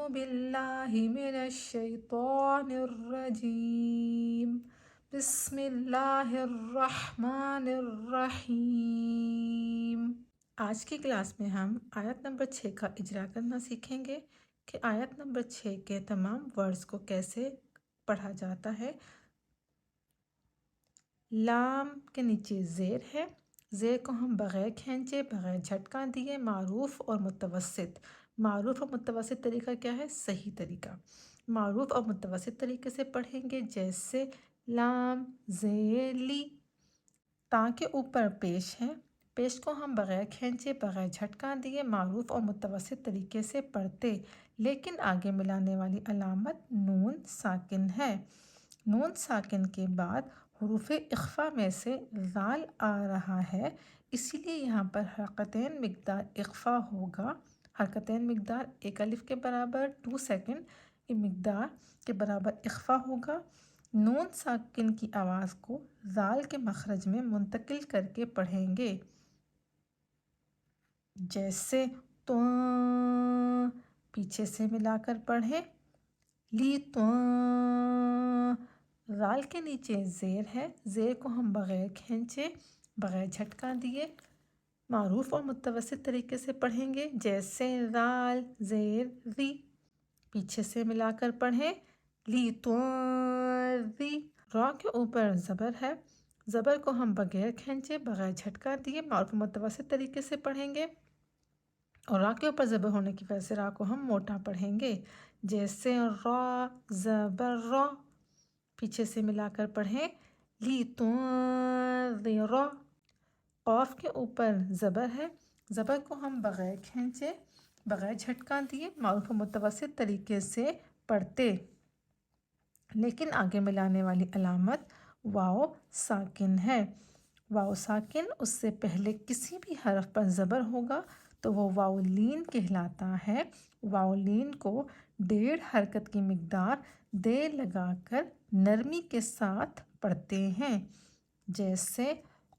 باللہ من الشیطان الرجیم بسم اللہ الرحمن الرحیم۔ آج کی کلاس میں ہم آیت نمبر 6 کا اجرا کرنا سیکھیں گے کہ آیت نمبر 6 کے تمام ورڈز کو کیسے پڑھا جاتا ہے۔ لام کے نیچے زیر ہے، زیر کو ہم بغیر کھینچے بغیر جھٹکا دیے معروف اور متوسط، معروف اور متوسط طریقہ کیا ہے؟ صحیح طریقہ۔ معروف اور متوسط طریقے سے پڑھیں گے، جیسے لام زیر لی، تا کے اوپر پیش ہے، پیش کو ہم بغیر کھینچے بغیر جھٹکا دیے معروف اور متوسط طریقے سے پڑھتے، لیکن آگے ملانے والی علامت نون ساکن ہے۔ نون ساکن کے بعد حروف اخفا میں سے ذال آ رہا ہے، اسی لیے یہاں پر حرکتین مقدار اخفا ہوگا۔ حرکتین مقدار 1 الف کے برابر 2 سیکنڈ کی مقدار کے برابر اخفا ہوگا۔ نون ساکن کی آواز کو ذال کے مخرج میں منتقل کر کے پڑھیں گے، جیسے تو، پیچھے سے ملا کر پڑھیں لی تو۔ ذال کے نیچے زیر ہے، زیر کو ہم بغیر کھینچے بغیر جھٹکا دیے معروف اور متوسط طریقے سے پڑھیں گے، جیسے ذال زیر ری، پیچھے سے ملا کر پڑھیں لی تو ری۔ را کے اوپر زبر ہے، زبر کو ہم بغیر کھینچے بغیر جھٹکا دیے معروف اور متوسط طریقے سے پڑھیں گے، اور را کے اوپر زبر ہونے کی وجہ سے را کو ہم موٹا پڑھیں گے، جیسے را زبر را، پیچھے سے ملا کر پڑھیں لی تو را۔ قاف کے اوپر زبر ہے، زبر کو ہم بغیر کھینچے بغیر جھٹکا دیے معروف و متوسط طریقے سے پڑھتے، لیکن آگے ملانے والی علامت واو ساکن ہے۔ واو ساکن اس سے پہلے کسی بھی حرف پر زبر ہوگا تو وہ واو لین کہلاتا ہے۔ واو لین کو 1.5 حرکت کی مقدار دیر لگا کر نرمی کے ساتھ پڑھتے ہیں، جیسے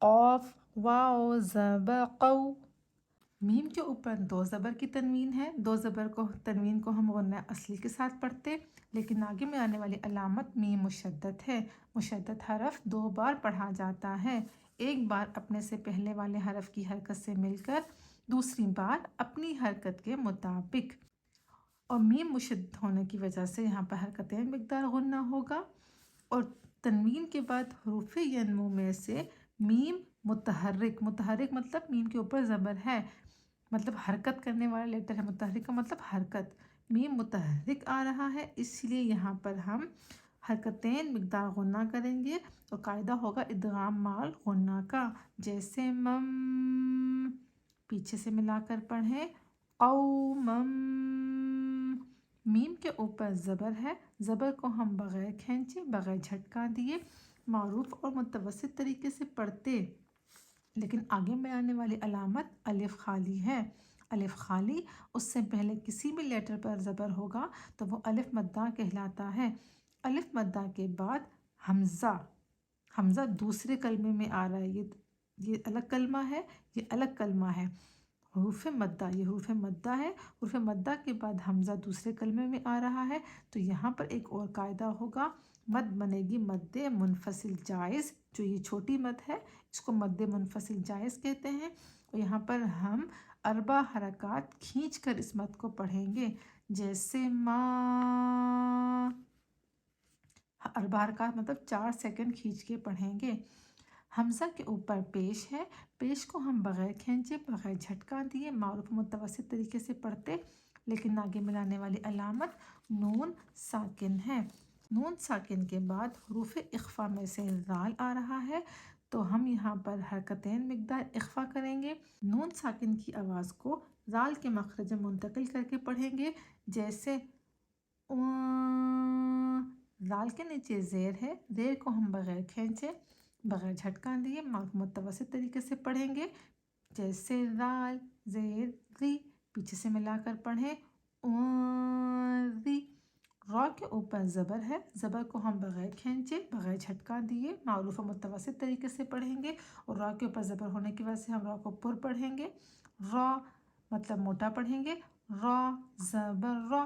قاف واو زبر قو۔ میم کے اوپر 2 زبر کی تنوین ہے، 2 زبر کو تنوین کو ہم غنہ اصلی کے ساتھ پڑھتے، لیکن آگے میں آنے والی علامت میم مشدد ہے۔ مشدد حرف 2 بار پڑھا جاتا ہے، ایک بار اپنے سے پہلے والے حرف کی حرکت سے مل کر، دوسری بار اپنی حرکت کے مطابق، اور میم مشدد ہونے کی وجہ سے یہاں پر حرکتین مقدار غنہ ہوگا، اور تنوین کے بعد حروف ینمو میں سے میم متحرک، متحرک مطلب میم کے اوپر زبر ہے، مطلب حرکت کرنے والا لیٹر ہے، متحرک کا مطلب حرکت، میم متحرک آ رہا ہے، اس لیے یہاں پر ہم حرکتین مقدار غنہ کریں گے، اور قاعدہ ہوگا ادغام مال غنہ کا، جیسے مم، پیچھے سے ملا کر پڑھیں قومم۔ میم کے اوپر زبر ہے، زبر کو ہم بغیر کھینچے بغیر جھٹکا دیے معروف اور متوسط طریقے سے پڑھتے، لیکن آگے میں آنے والی علامت الف خالی ہے۔ الف خالی اس سے پہلے کسی بھی لیٹر پر زبر ہوگا تو وہ الف مدہ کہلاتا ہے۔ الف مدہ کے بعد حمزہ، حمزہ دوسرے کلمے میں آ رہا ہے، یہ الگ کلمہ ہے، یہ الگ کلمہ ہے، حروف مدہ، یہ حروف مدہ ہے، حروف مدہ کے بعد حمزہ دوسرے کلمے میں آ رہا ہے، تو یہاں پر ایک اور قاعدہ ہوگا، مد بنے گی مد منفصل جائز، جو یہ چھوٹی مد ہے اس کو مد منفصل جائز کہتے ہیں، اور یہاں پر ہم 4 حرکات کھینچ کر اس مد کو پڑھیں گے، جیسے ما، 4 حرکات مطلب 4 سیکنڈ کھینچ کے پڑھیں گے۔ حمزہ کے اوپر پیش ہے، پیش کو ہم بغیر کھینچے بغیر جھٹکا دیے معروف متوسط طریقے سے پڑھتے، لیکن آگے ملانے والی علامت نون ساکن ہے۔ نون ساکن کے بعد حروف اخفا میں سے ذال آ رہا ہے، تو ہم یہاں پر حرکتین مقدار اخفا کریں گے، نون ساکن کی آواز کو ذال کے مخرج میں منتقل کر کے پڑھیں گے، جیسے ذال کے نیچے زیر ہے، زیر کو ہم بغیر کھینچے بغیر جھٹکا دیے متوسط طریقے سے پڑھیں گے، جیسے ذال زیر ری، پیچھے سے ملا کر پڑھیں ری۔ را کے اوپر زبر ہے، زبر کو ہم بغیر کھینچے بغیر جھٹکا دیے معروف و متوسط طریقے سے پڑھیں گے، اور را کے اوپر زبر ہونے کی وجہ سے ہم را کو پر پڑھیں گے، را مطلب موٹا پڑھیں گے، را زبر را۔